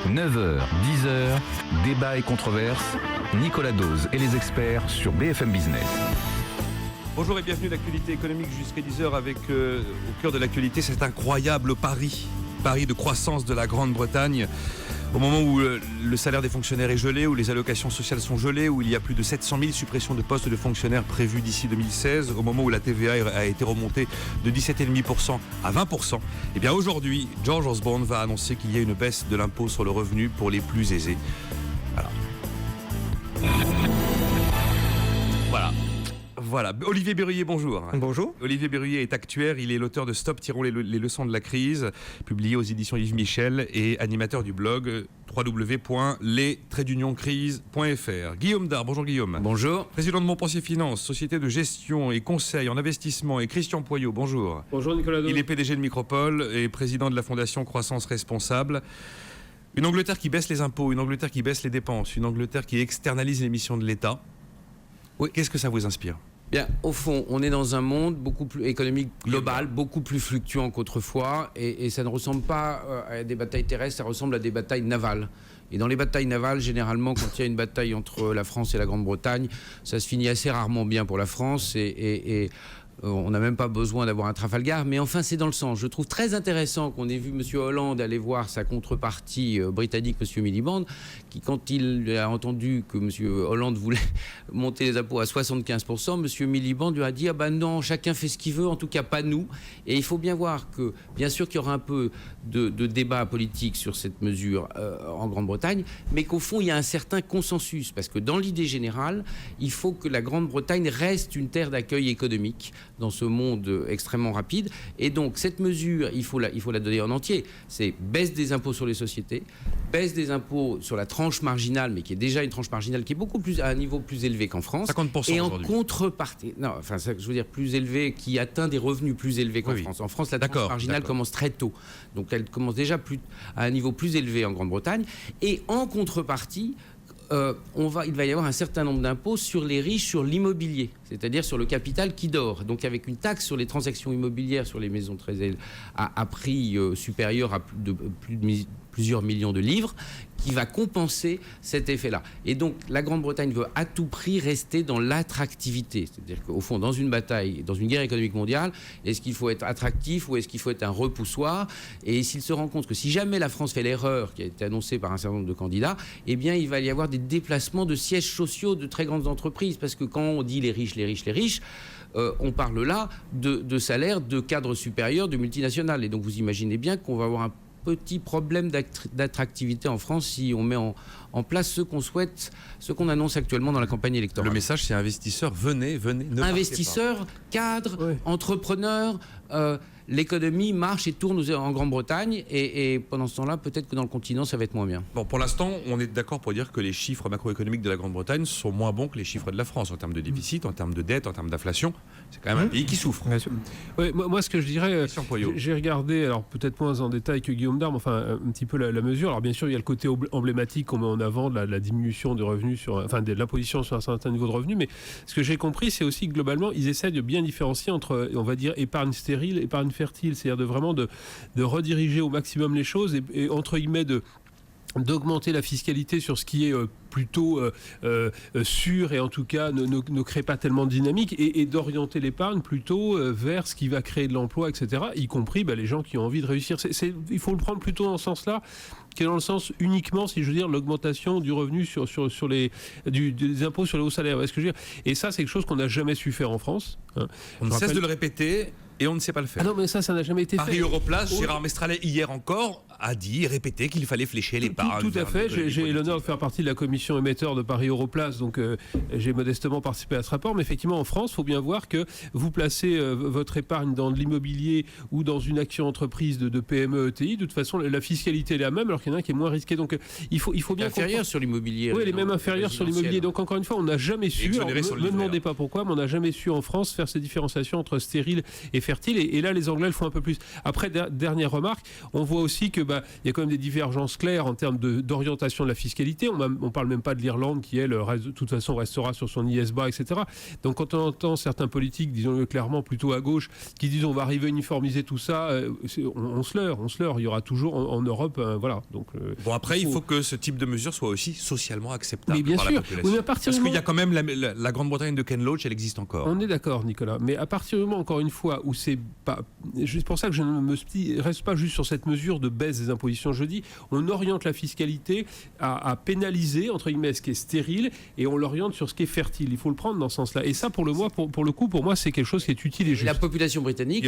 9h, 10h, débat et controverse. Nicolas Dose et les experts sur BFM Business. Bonjour et bienvenue à l'actualité économique jusqu'à 10h avec au cœur de l'actualité cet incroyable pari de croissance de la Grande-Bretagne. Au moment où le salaire des fonctionnaires est gelé, où les allocations sociales sont gelées, où il y a plus de 700 000 suppressions de postes de fonctionnaires prévues d'ici 2016, au moment où la TVA a été remontée de 17,5% à 20%, et bien aujourd'hui, George Osborne va annoncer qu'il y a une baisse de l'impôt sur le revenu pour les plus aisés. Voilà. Olivier Berruyer, bonjour. Bonjour. Olivier Berruyer est actuaire, il est l'auteur de Stop, tirons les leçons de la crise, publié aux éditions Yves Michel et animateur du blog www.les-crise.fr. Guillaume Dard, bonjour Guillaume. Bonjour. Président de Montpensier Finance, société de gestion et conseil en investissement, et Christian Poyot, bonjour. Bonjour Nicolas Dose. Il est PDG de Micropole et président de la fondation Croissance Responsable. Une Angleterre qui baisse les impôts, une Angleterre qui baisse les dépenses, une Angleterre qui externalise les missions de l'État. Oui. Qu'est-ce que ça vous inspire ? Bien, au fond, on est dans un monde beaucoup plus économique global, beaucoup plus fluctuant qu'autrefois, et ça ne ressemble pas à des batailles terrestres, ça ressemble à des batailles navales. Et dans les batailles navales, généralement, quand il y a une bataille entre la France et la Grande-Bretagne, ça se finit assez rarement bien pour la France, et on n'a même pas besoin d'avoir un Trafalgar, mais enfin c'est dans le sens. Je trouve très intéressant qu'on ait vu M. Hollande aller voir sa contrepartie britannique, M. Miliband, qui, quand il a entendu que M. Hollande voulait monter les impôts à 75%, M. Miliband lui a dit « Ah ben non, chacun fait ce qu'il veut, en tout cas pas nous ». Et il faut bien voir que, bien sûr qu'il y aura un peu de débat politique sur cette mesure en Grande-Bretagne, mais qu'au fond il y a un certain consensus, parce que dans l'idée générale, il faut que la Grande-Bretagne reste une terre d'accueil économique dans ce monde extrêmement rapide. Et donc, cette mesure, il faut la donner en entier. C'est baisse des impôts sur les sociétés, baisse des impôts sur la tranche marginale, mais qui est déjà une tranche marginale qui est beaucoup plus, à un niveau plus élevé qu'en France. 50% et en aujourd'hui. Contrepartie, non, enfin, ça, je veux dire plus élevé, qui atteint des revenus plus élevés qu'en France. En France, la tranche marginale commence très tôt. Donc, elle commence déjà à un niveau plus élevé en Grande-Bretagne. Et en contrepartie, il va y avoir un certain nombre d'impôts sur les riches, sur l'immobilier, c'est-à-dire sur le capital qui dort. Donc avec une taxe sur les transactions immobilières sur les maisons très élevées à prix supérieur à plusieurs millions de livres, qui va compenser cet effet-là. Et donc la Grande-Bretagne veut à tout prix rester dans l'attractivité. C'est-à-dire qu'au fond, dans une bataille, dans une guerre économique mondiale, est-ce qu'il faut être attractif ou est-ce qu'il faut être un repoussoir ? Et s'il se rend compte que si jamais la France fait l'erreur qui a été annoncée par un certain nombre de candidats, eh bien il va y avoir des déplacements de sièges sociaux de très grandes entreprises. Parce que quand on dit les riches, on parle là de salaires de cadres supérieurs de multinationales. Et donc vous imaginez bien qu'on va avoir un petit problème d'attractivité en France si on met en place ce qu'on souhaite, ce qu'on annonce actuellement dans la campagne électorale. Le message, c'est investisseurs, venez, ne investisseurs, cadres, entrepreneurs, l'économie marche et tourne en Grande-Bretagne et pendant ce temps-là, peut-être que dans le continent, ça va être moins bien. Bon, pour l'instant, on est d'accord pour dire que les chiffres macroéconomiques de la Grande-Bretagne sont moins bons que les chiffres de la France en termes de déficit, en termes de dette, en termes d'inflation. C'est quand même un pays qui souffre. Oui, moi, ce que je dirais, j'ai regardé, alors peut-être moins en détail que Guillaume Dard, mais enfin un petit peu la mesure. Alors bien sûr, il y a le côté emblématique qu'on met en avant de la diminution de revenus, de l'imposition sur un certain niveau de revenus. Mais ce que j'ai compris, c'est aussi que globalement, ils essaient de bien différencier entre, on va dire, épargne stérile, épargne fertile, c'est-à-dire de rediriger au maximum les choses et entre guillemets d'augmenter la fiscalité sur ce qui est plutôt sûr et en tout cas ne crée pas tellement de dynamique et d'orienter l'épargne plutôt vers ce qui va créer de l'emploi, etc., y compris les gens qui ont envie de réussir. Il faut le prendre plutôt dans ce sens-là que dans le sens uniquement, si je veux dire, l'augmentation du revenu sur des impôts sur les hauts salaires. Est-ce que je veux dire ? Et ça, c'est quelque chose qu'on n'a jamais su faire en France. On ne cesse de le répéter et on ne sait pas le faire. Ah non, mais ça n'a jamais été fait. Paris Europlace, Gérard Mestralet, hier encore, a dit et répété qu'il fallait flécher l'épargne. Tout à fait. J'ai l'honneur de faire partie de la commission émetteur de Paris Europlace, donc j'ai modestement participé à ce rapport. Mais effectivement, en France, il faut bien voir que vous placez votre épargne dans de l'immobilier ou dans une action entreprise de PME, ETI. De toute façon, la fiscalité est la même, alors qu'il y en a un qui est moins risqué. Donc il faut bien inférieur sur l'immobilier. Oui, elle est même inférieure sur l'immobilier. Donc encore une fois, on n'a jamais su. Ne me demandez pas pourquoi, mais on n'a jamais su en France faire ces différenciations entre stérile et fertile. Et là, les Anglais le font un peu plus. Après, dernière remarque, on voit aussi que y a quand même des divergences claires en termes d'orientation de la fiscalité. On parle même pas de l'Irlande qui, elle, de toute façon, restera sur son ISBA, etc. Donc quand on entend certains politiques, disons-le clairement, plutôt à gauche, qui disent on va arriver à uniformiser tout ça, on se leurre. Il y aura toujours en Europe, voilà. Donc, après, il faut que ce type de mesure soit aussi socialement acceptable par la population. Oui, mais parce qu'il y a quand même la Grande-Bretagne de Ken Loach, elle existe encore. On est d'accord, Nicolas. Mais à partir du moment, encore une fois, où c'est pas... C'est pour ça que je ne me reste pas juste sur cette mesure de baisse des impositions. Je dis, on oriente la fiscalité à pénaliser, entre guillemets, ce qui est stérile, et on l'oriente sur ce qui est fertile. Il faut le prendre dans ce sens-là. Et ça, pour le coup, pour moi, c'est quelque chose qui est utile et juste. La population britannique,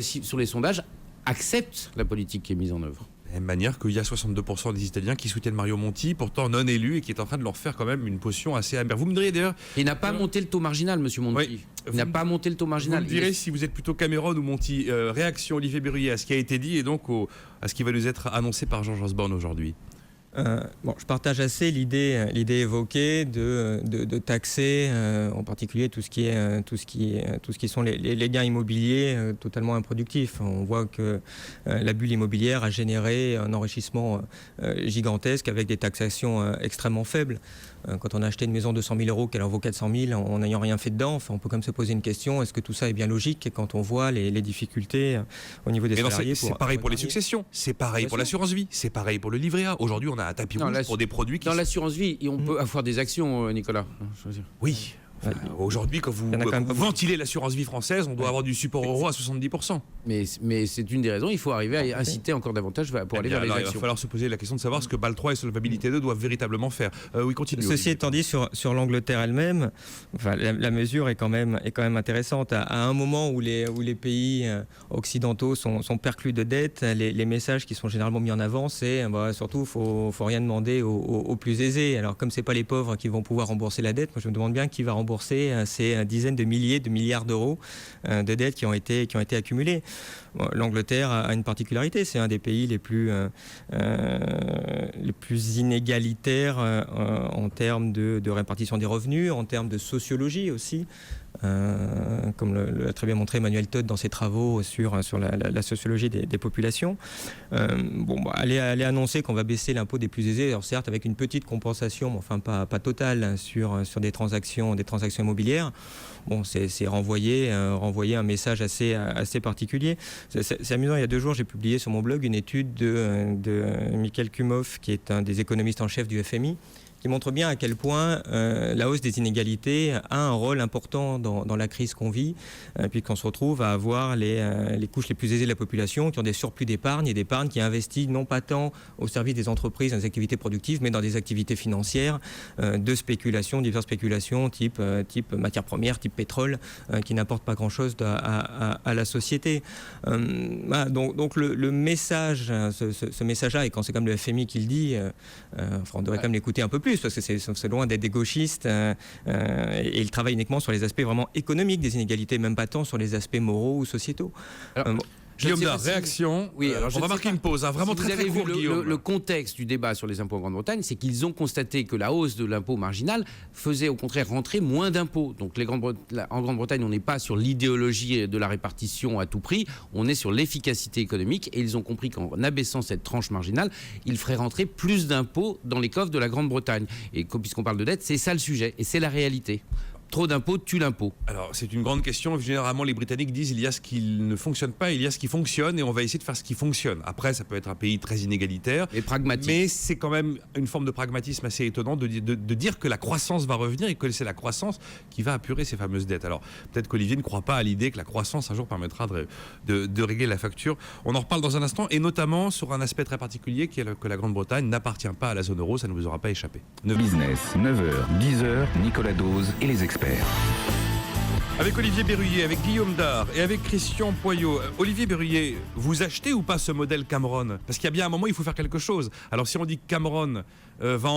sur les sondages, accepte la politique qui est mise en œuvre. De la même manière qu'il y a 62% des Italiens qui soutiennent Mario Monti, pourtant non élu, et qui est en train de leur faire quand même une potion assez amère. Vous me diriez d'ailleurs... Il n'a pas monté le taux marginal, monsieur Monti. Oui. Il n'a pas monté le taux marginal. Vous me direz si vous êtes plutôt Cameron ou Monti. Réaction Olivier Berruyer à ce qui a été dit et donc à ce qui va nous être annoncé par Georges Osborne aujourd'hui. Je partage assez l'idée évoquée de taxer en particulier tout ce qui sont les gains immobiliers totalement improductifs. On voit que la bulle immobilière a généré un enrichissement gigantesque avec des taxations extrêmement faibles. Quand on a acheté une maison de 100 000 euros qu'elle en vaut 400 000 en n'ayant rien fait dedans, on peut quand même se poser une question, est-ce que tout ça est bien logique? Et quand on voit les difficultés au niveau des salariés... C'est pareil pour les successions, c'est pareil pour l'assurance vie, c'est pareil pour le livret A. Aujourd'hui, on a un tapis rouge pour des produits qui... Dans l'assurance vie, on peut avoir des actions, Nicolas. Oui. Aujourd'hui, quand vous ventilez l'assurance vie française, on doit avoir du support euro à 70%. Mais c'est une des raisons, il faut arriver à inciter encore davantage pour aller vers les actions. Il va falloir se poser la question de savoir ce que BAL 3 et Solvabilité 2 doivent véritablement faire. Oui, continue. Ceci étant dit, sur l'Angleterre elle-même, la mesure est quand même intéressante. À un moment où les pays occidentaux sont perclus de dettes, les messages qui sont généralement mis en avant, c'est surtout, faut rien demander aux plus aisés. Alors comme c'est pas les pauvres qui vont pouvoir rembourser la dette, moi je me demande bien qui va rembourser ces dizaines de milliers de milliards d'euros de dettes qui ont été accumulées. L'Angleterre a une particularité, c'est un des pays les plus inégalitaires en termes de répartition des revenus, en termes de sociologie aussi. Comme l'a très bien montré Emmanuel Todd dans ses travaux sur la sociologie des populations. Aller annoncer qu'on va baisser l'impôt des plus aisés, alors certes avec une petite compensation, mais enfin pas totale sur des transactions immobilières. C'est renvoyer un message assez particulier. C'est amusant, il y a 2 jours, j'ai publié sur mon blog une étude de Michael Kumhof, qui est un des économistes en chef du FMI, qui montre bien à quel point la hausse des inégalités a un rôle important dans la crise qu'on vit, puisqu'on se retrouve à avoir les couches les plus aisées de la population qui ont des surplus d'épargne, et d'épargne qui investissent non pas tant au service des entreprises, dans des activités productives, mais dans des activités financières, de spéculation, diverses spéculations, type matières premières, type pétrole, qui n'apportent pas grand-chose à la société. Donc le message, ce message-là, et quand c'est comme le FMI qui le dit, on devrait quand même l'écouter un peu plus, parce que c'est loin d'être des gauchistes, et ils travaillent uniquement sur les aspects vraiment économiques des inégalités, même pas tant sur les aspects moraux ou sociétaux. Guillaume Dard, réaction. Oui, on va marquer une pause, vraiment si très très court, Guillaume. Le contexte du débat sur les impôts en Grande-Bretagne, c'est qu'ils ont constaté que la hausse de l'impôt marginal faisait au contraire rentrer moins d'impôts. Donc en Grande-Bretagne, on n'est pas sur l'idéologie de la répartition à tout prix, on est sur l'efficacité économique, et ils ont compris qu'en abaissant cette tranche marginale, ils feraient rentrer plus d'impôts dans les coffres de la Grande-Bretagne. Et puisqu'on parle de dette, c'est ça le sujet, et c'est la réalité. Trop d'impôts tue l'impôt. Alors, c'est une grande question. Généralement, les Britanniques disent il y a ce qui ne fonctionne pas, il y a ce qui fonctionne, et on va essayer de faire ce qui fonctionne. Après, ça peut être un pays très inégalitaire. Et pragmatique. Mais c'est quand même une forme de pragmatisme assez étonnant de dire que la croissance va revenir et que c'est la croissance qui va apurer ces fameuses dettes. Alors, peut-être qu'Olivier ne croit pas à l'idée que la croissance, un jour, permettra de régler la facture. On en reparle dans un instant, et notamment sur un aspect très particulier qui est que la Grande-Bretagne n'appartient pas à la zone euro. Ça ne vous aura pas échappé. Business, 9h, 10h, Nicolas Dose et les experts. Avec Olivier Berruyer, avec Guillaume Dard et avec Christian Poyot. Olivier Berruyer, vous achetez ou pas ce modèle Cameron? Parce qu'il y a bien un moment, il faut faire quelque chose. Alors si on dit que Cameron va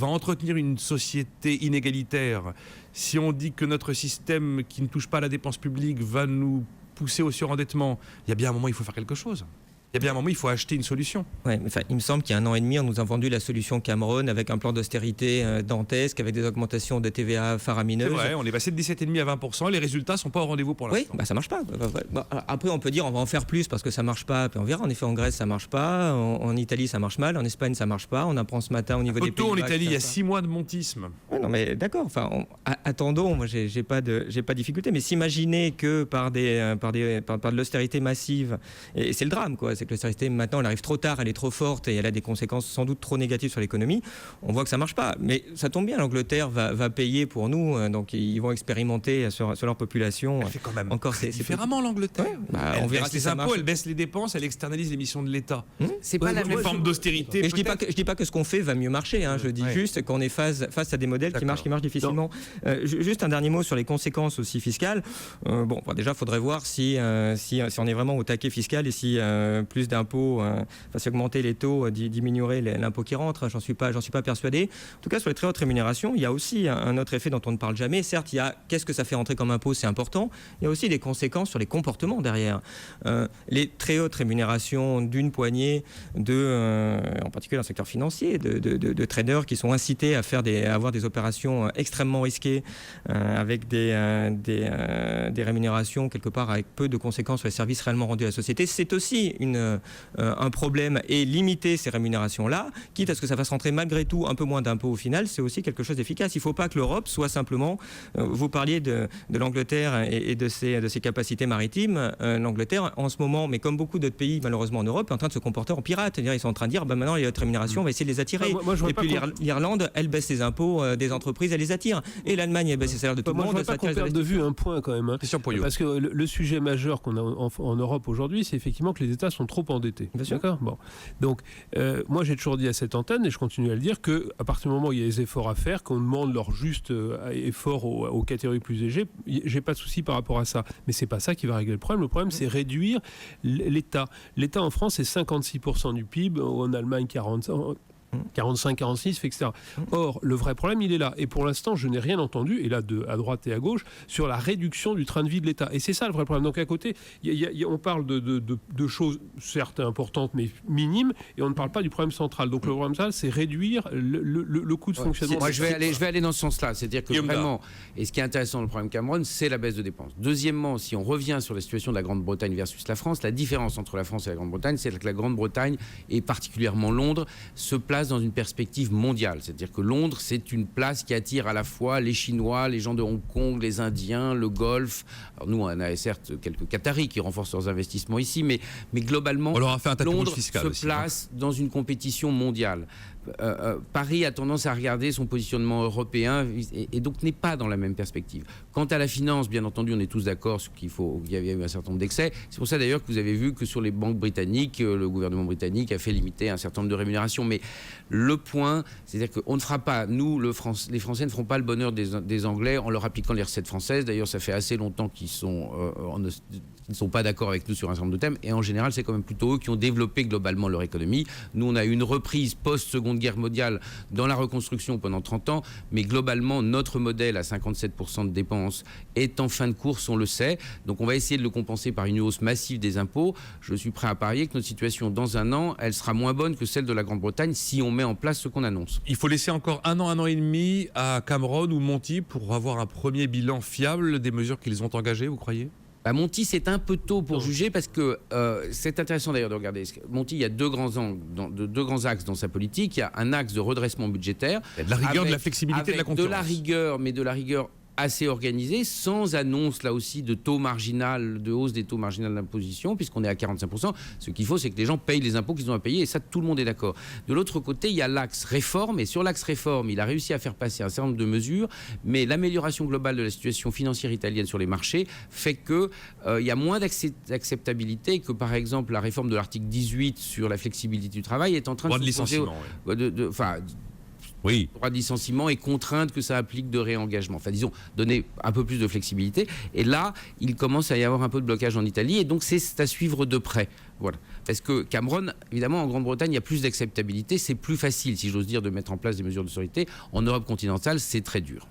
entretenir une société inégalitaire, si on dit que notre système qui ne touche pas à la dépense publique va nous pousser au surendettement, il y a bien un moment, il faut faire quelque chose. Il y a bien un moment, il faut acheter une solution. Ouais, enfin, il me semble qu'il y a 1 an et demi, on nous a vendu la solution Cameron avec un plan d'austérité dantesque, avec des augmentations de TVA faramineuses. C'est vrai, on est passé de 17,5 à 20%. Les résultats ne sont pas au rendez-vous pour l'instant. Oui, ça marche pas. Après, on peut dire on va en faire plus parce que ça marche pas. Puis on verra. En effet, en Grèce, ça marche pas. En Italie, ça marche mal. En Espagne, ça marche pas. On apprend ce matin au niveau des Pays-Bas. En Italie, il y a 6 mois de montisme. Ouais, non, mais d'accord. Enfin, attendons. Moi, j'ai pas de difficulté. Mais s'imaginer que par de l'austérité massive, et c'est le drame, quoi. C'est que l'austérité maintenant, elle arrive trop tard, elle est trop forte et elle a des conséquences sans doute trop négatives sur l'économie. On voit que ça marche pas. Mais ça tombe bien. L'Angleterre va payer pour nous. Donc ils vont expérimenter sur leur population. Elle fait quand même encore différemment l'Angleterre. Ouais, on verra baisse les si ça impôts, marche. elle baisse les dépenses, elle externalise les missions de l'État. C'est pas la même forme d'austérité. Mais je dis pas que ce qu'on fait va mieux marcher. Je dis juste qu'on est face à des modèles qui marchent difficilement. Juste un dernier mot sur les conséquences aussi fiscales. Déjà, il faudrait voir si on est vraiment au taquet fiscal et si plus d'impôts, si augmenter les taux diminuerait l'impôt qui rentre. J'en suis pas persuadé. En tout cas, sur les très hautes rémunérations, il y a aussi un autre effet dont on ne parle jamais. Certes, il y a qu'est-ce que ça fait rentrer comme impôt, c'est important. Il y a aussi des conséquences sur les comportements derrière. Les très hautes rémunérations d'une poignée en particulier dans le secteur financier, de traders qui sont incités à avoir des opérations extrêmement risquées avec des rémunérations quelque part avec peu de conséquences sur les services réellement rendus à la société. C'est aussi un problème, et limiter ces rémunérations-là, quitte à ce que ça fasse rentrer malgré tout un peu moins d'impôts au final, c'est aussi quelque chose d'efficace. Il ne faut pas que l'Europe soit simplement... vous parliez de l'Angleterre et de ses capacités maritimes. L'Angleterre, en ce moment, mais comme beaucoup d'autres pays, malheureusement en Europe, est en train de se comporter en pirate. C'est-à-dire, ils sont en train de dire, maintenant, les hautes rémunérations, on va essayer de les attirer. Et puis l'Irlande, elle baisse les impôts des entreprises, elle les attire. Et l'Allemagne, elle baisse les salaires de tout le monde. Je ne veux pas qu'on perde de vue un point quand même. Parce que le sujet majeur qu'on a en Europe aujourd'hui, c'est effectivement que les États sont trop endettés. D'accord ? Bon. Donc, moi, j'ai toujours dit à cette antenne, et je continue à le dire, qu'à partir du moment où il y a des efforts à faire, qu'on demande leur juste effort aux catégories plus âgées, j'ai pas de souci par rapport à ça. Mais c'est pas ça qui va régler le problème. Le problème, c'est réduire l'État. L'État en France, c'est 56% du PIB, en Allemagne, 45-46, etc. Or, le vrai problème, il est là. Et pour l'instant, je n'ai rien entendu, et là, à droite et à gauche, sur la réduction du train de vie de l'État. Et c'est ça le vrai problème. Donc, à côté, on parle de choses, certes importantes, mais minimes, et on ne parle pas du problème central. Donc, le problème central, c'est réduire le coût de fonctionnement. Moi, je vais aller dans ce sens-là. C'est-à-dire que vraiment, et ce qui est intéressant dans le problème Cameron, c'est la baisse de dépenses. Deuxièmement, si on revient sur la situation de la Grande-Bretagne versus la France, la différence entre la France et la Grande-Bretagne, c'est que la Grande-Bretagne, et particulièrement Londres, se place dans une perspective mondiale. C'est-à-dire que Londres, c'est une place qui attire à la fois les Chinois, les gens de Hong Kong, les Indiens, le Golfe. Alors nous, on a certes quelques Qataris qui renforcent leurs investissements ici, mais globalement, on leur a fait un Londres fiscal se aussi, place dans une compétition mondiale. Paris a tendance à regarder son positionnement européen et donc n'est pas dans la même perspective. Quant à la finance, bien entendu, on est tous d'accord qu'il y a eu un certain nombre d'excès. C'est pour ça d'ailleurs que vous avez vu que sur les banques britanniques, le gouvernement britannique a fait limiter un certain nombre de rémunérations. Mais le point, c'est-à-dire qu'on ne fera pas, nous, les Français ne feront pas le bonheur des Anglais en leur appliquant les recettes françaises. D'ailleurs, ça fait assez longtemps qu'ils ne sont pas d'accord avec nous sur un certain nombre de thèmes. Et en général, c'est quand même plutôt eux qui ont développé globalement leur économie. Nous, on a eu une reprise post-Seconde Guerre mondiale dans la reconstruction pendant 30 ans. Mais globalement, notre modèle à 57% de dépenses est en fin de course, on le sait. Donc, on va essayer de le compenser par une hausse massive des impôts. Je suis prêt à parier que notre situation, dans un an, elle sera moins bonne que celle de la Grande-Bretagne si on met en place ce qu'on annonce. Il faut laisser encore un an et demi à Cameron ou Monti pour avoir un premier bilan fiable des mesures qu'ils ont engagées, vous croyez ? Monti, c'est un peu tôt pour juger parce que c'est intéressant d'ailleurs de regarder. Monti, il y a deux grands axes dans sa politique. Il y a un axe de redressement budgétaire. Il y a de la rigueur, de la flexibilité, de la concurrence. De la rigueur, mais de la rigueur assez organisée, sans annonce là aussi de taux marginal, de hausse des taux marginaux d'imposition, puisqu'on est à 45%. Ce qu'il faut, c'est que les gens payent les impôts qu'ils ont à payer, et ça, tout le monde est d'accord. De l'autre côté, il y a l'axe réforme, et sur l'axe réforme, il a réussi à faire passer un certain nombre de mesures, mais l'amélioration globale de la situation financière italienne sur les marchés fait que il y a moins d'acceptabilité, que par exemple la réforme de l'article 18 sur la flexibilité du travail est en train de licenciement, oui. Droit de licenciement et contrainte que ça applique de réengagement. Enfin, disons, donner un peu plus de flexibilité. Et là, il commence à y avoir un peu de blocage en Italie. Et donc, c'est à suivre de près. Voilà. Parce que Cameron, évidemment, en Grande-Bretagne, il y a plus d'acceptabilité. C'est plus facile, si j'ose dire, de mettre en place des mesures d'austérité. En Europe continentale, c'est très dur.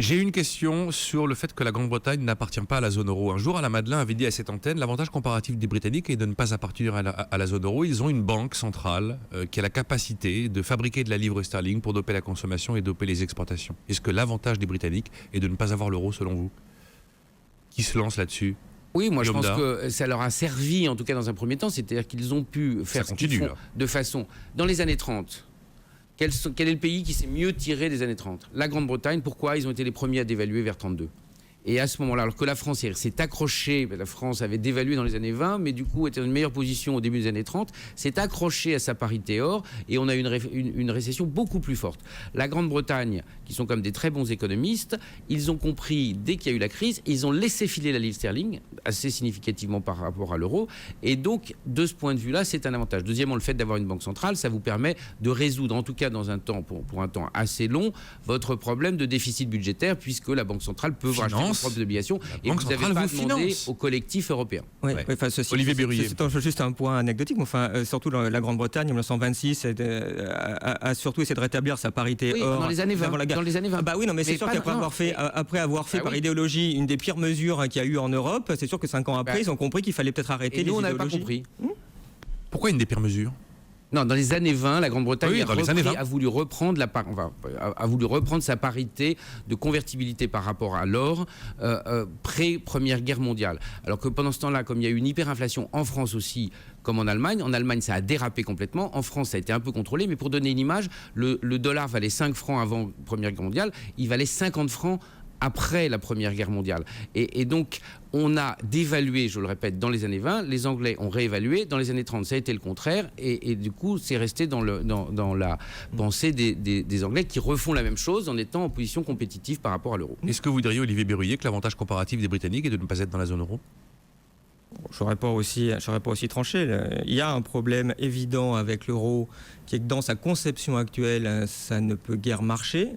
J'ai une question sur le fait que la Grande-Bretagne n'appartient pas à la zone euro. Un jour, Alain Madelin avait dit à cette antenne, l'avantage comparatif des Britanniques est de ne pas appartenir à la zone euro. Ils ont une banque centrale qui a la capacité de fabriquer de la livre sterling pour doper la consommation et doper les exportations. Est-ce que l'avantage des Britanniques est de ne pas avoir l'euro selon vous? Qui se lance là-dessus? Oui, moi je pense que ça leur a servi, en tout cas dans un premier temps, c'est-à-dire qu'ils ont pu faire ce qu'ils font de façon... Dans les années 30, quel est le pays qui s'est mieux tiré des années 30? La Grande-Bretagne. Pourquoi? Ils ont été les premiers à dévaluer vers 32. Et à ce moment-là, alors que la France s'est accrochée, la France avait dévalué dans les années 20, mais du coup était dans une meilleure position au début des années 30, s'est accrochée à sa parité or, et on a eu une récession beaucoup plus forte. La Grande-Bretagne, qui sont comme des très bons économistes, ils ont compris, dès qu'il y a eu la crise, ils ont laissé filer la livre sterling, assez significativement par rapport à l'euro, et donc, de ce point de vue-là, c'est un avantage. Deuxièmement, le fait d'avoir une banque centrale, ça vous permet de résoudre, en tout cas dans un temps, pour un temps assez long, votre problème de déficit budgétaire, puisque la banque centrale peut vous racheter propres obligations et vous n'avez pas demandé au collectif européen. Oui, ouais. Enfin, Olivier Berruyer. C'est juste un point anecdotique, mais enfin, surtout la Grande-Bretagne en 1926 a surtout essayé de rétablir sa parité or. Dans les années 20. Dans les années 20. Ah bah oui, non, mais c'est sûr qu'après avoir fait par idéologie une des pires mesures qu'il y a eu en Europe, c'est sûr que 5 ans après, ils ont compris qu'il fallait peut-être arrêter les idéologies. Et nous, on n'avait pas compris. Pourquoi une des pires mesures? Non, dans les années 20, la Grande-Bretagne a voulu reprendre sa parité de convertibilité par rapport à l'or pré-Première Guerre mondiale. Alors que pendant ce temps-là, comme il y a eu une hyperinflation en France aussi, comme en Allemagne ça a dérapé complètement. En France, ça a été un peu contrôlé, mais pour donner une image, le dollar valait 5 francs avant Première Guerre mondiale, il valait 50 francs après la Première Guerre mondiale. Et donc, on a dévalué, je le répète, dans les années 20, les Anglais ont réévalué, dans les années 30, ça a été le contraire, et du coup, c'est resté dans la pensée des Anglais qui refont la même chose en étant en position compétitive par rapport à l'euro. Est-ce que vous diriez, Olivier Berruyer, que l'avantage comparatif des Britanniques est de ne pas être dans la zone euro? Je n'aurais pas aussi tranché. Il y a un problème évident avec l'euro, qui est que dans sa conception actuelle, ça ne peut guère marcher,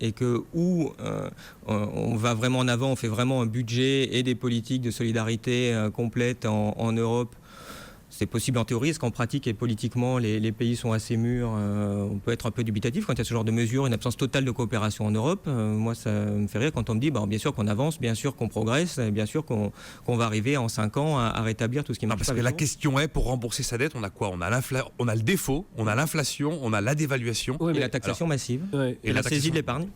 et que on va vraiment en avant, on fait vraiment un budget et des politiques de solidarité complètes en Europe. C'est possible en théorie, parce qu'en pratique et politiquement, les pays sont assez mûrs. On peut être un peu dubitatif quand il y a ce genre de mesures, une absence totale de coopération en Europe. Moi, ça me fait rire quand on me dit, bien sûr qu'on avance, bien sûr qu'on progresse, bien sûr qu'on va arriver en 5 ans à rétablir tout ce qui marche. Parce que la question est, pour rembourser sa dette, on a quoi? On a le défaut, on a l'inflation, on a la dévaluation. Et la taxation massive, et la saisie de l'épargne.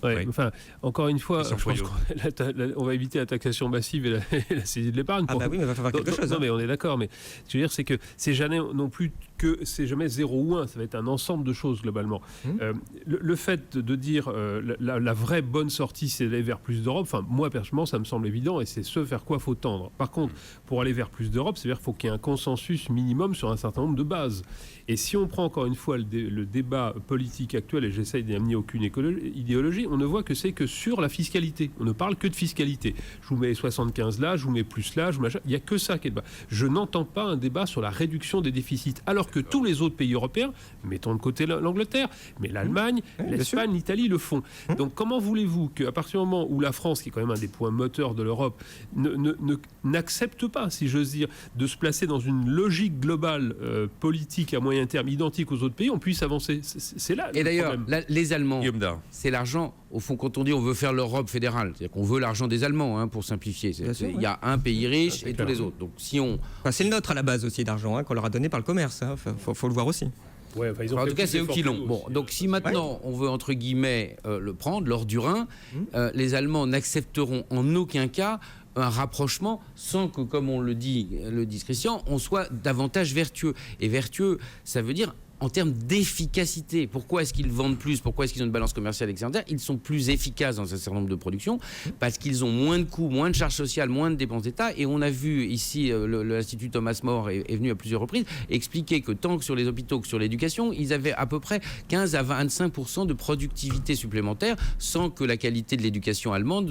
Ouais, enfin, encore une fois, je pense qu'on va éviter la taxation massive et la saisie de l'épargne. Ah bah oui, mais il va falloir quelque chose. Non, mais on est d'accord. Mais ce que je veux dire, c'est que c'est jamais non plus que c'est jamais 0 ou 1. Ça va être un ensemble de choses globalement. Le fait de dire la vraie bonne sortie, c'est d'aller vers plus d'Europe. Enfin, moi personnellement, ça me semble évident et c'est ce vers quoi faut tendre. Par contre, pour aller vers plus d'Europe, c'est-à-dire qu'il faut qu'il y ait un consensus minimum sur un certain nombre de bases. Et si on prend encore une fois le débat politique actuel, et j'essaye d'y amener aucune idéologie, on ne voit que c'est que sur la fiscalité. On ne parle que de fiscalité. Je vous mets 75 là, je vous mets plus là, il n'y a que ça qui est débat. Je n'entends pas un débat sur la réduction des déficits, alors que tous les autres pays européens, mettons de côté l'Angleterre, mais l'Allemagne, l'Espagne, l'Italie le font. Donc comment voulez-vous qu'à partir du moment où la France, qui est quand même un des points moteurs de l'Europe, n'accepte pas, si j'ose dire, de se placer dans une logique globale politique à moyen terme identique aux autres pays, on puisse avancer. C'est là. Et d'ailleurs, les Allemands, c'est l'argent. Au fond, quand on dit on veut faire l'Europe fédérale, c'est-à-dire qu'on veut l'argent des Allemands, pour simplifier. Il y a un pays riche et tous les autres. Donc si on... c'est le nôtre à la base aussi d'argent, qu'on leur a donné par le commerce. Faut le voir aussi. Ouais, en tout cas, c'est eux qui l'ont. Bon, donc si maintenant on veut entre guillemets le prendre, l'or du Rhin, les Allemands n'accepteront en aucun cas un rapprochement sans que, comme on le dit Christian, on soit davantage vertueux. Et vertueux, ça veut dire en termes d'efficacité. Pourquoi est-ce qu'ils vendent plus? Pourquoi est-ce qu'ils ont une balance commerciale excédentaire? Ils sont plus efficaces dans un certain nombre de productions parce qu'ils ont moins de coûts, moins de charges sociales, moins de dépenses d'État. Et on a vu ici, l'Institut Thomas More est venu à plusieurs reprises expliquer que tant que sur les hôpitaux que sur l'éducation, ils avaient à peu près 15 à 25% de productivité supplémentaire sans que la qualité de l'éducation allemande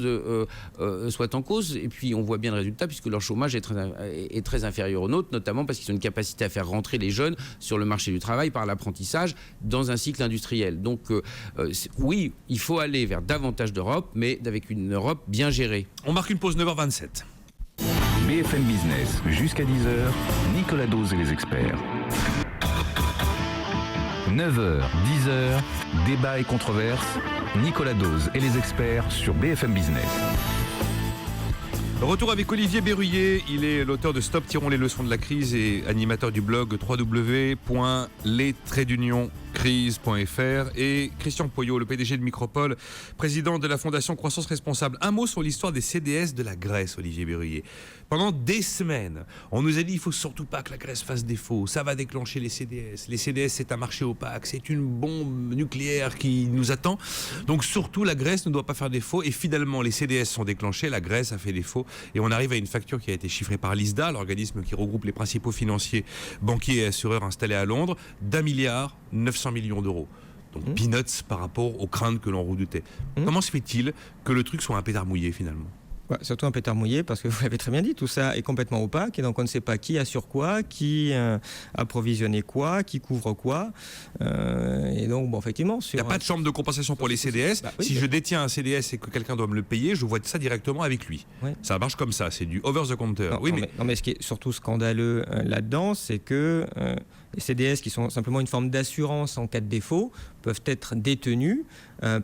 soit en cause. Et puis on voit bien le résultat puisque leur chômage est très inférieur au nôtre, notamment parce qu'ils ont une capacité à faire rentrer les jeunes sur le marché du travail par l'apprentissage dans un cycle industriel. Donc oui, il faut aller vers davantage d'Europe, mais avec une Europe bien gérée. On marque une pause 9h27. BFM Business, jusqu'à 10h, Nicolas Dose et les experts. 9h, 10h, débat et controverse. Nicolas Dose et les experts sur BFM Business. Retour avec Olivier Berruyer, il est l'auteur de Stop, tirons les leçons de la crise et animateur du blog www.les-crise.fr et Christian Poyot, le PDG de Micropole, président de la Fondation Croissance Responsable. Un mot sur l'histoire des CDS de la Grèce, Olivier Berruyer. Pendant des semaines, on nous a dit il ne faut surtout pas que la Grèce fasse défaut, ça va déclencher les CDS. Les CDS, c'est un marché opaque, c'est une bombe nucléaire qui nous attend. Donc surtout, la Grèce ne doit pas faire défaut et finalement, les CDS sont déclenchés, la Grèce a fait défaut. Et on arrive à une facture qui a été chiffrée par l'ISDA, l'organisme qui regroupe les principaux financiers, banquiers et assureurs installés à Londres, d'1,9 milliard d'euros. Donc peanuts par rapport aux craintes que l'on redoutait. Comment se fait-il que le truc soit un pétard mouillé finalement ? Surtout un pétard mouillé, parce que vous l'avez très bien dit, tout ça est complètement opaque, et donc on ne sait pas qui assure quoi, qui a provisionné quoi, qui couvre quoi. Et donc, effectivement... Il n'y a pas de chambre de compensation pour les CDS. Si je détiens un CDS et que quelqu'un doit me le payer, je vois ça directement avec lui. Ouais. Ça marche comme ça, c'est du over the counter. Non, mais ce qui est surtout scandaleux là-dedans, c'est que les CDS, qui sont simplement une forme d'assurance en cas de défaut, peuvent être détenus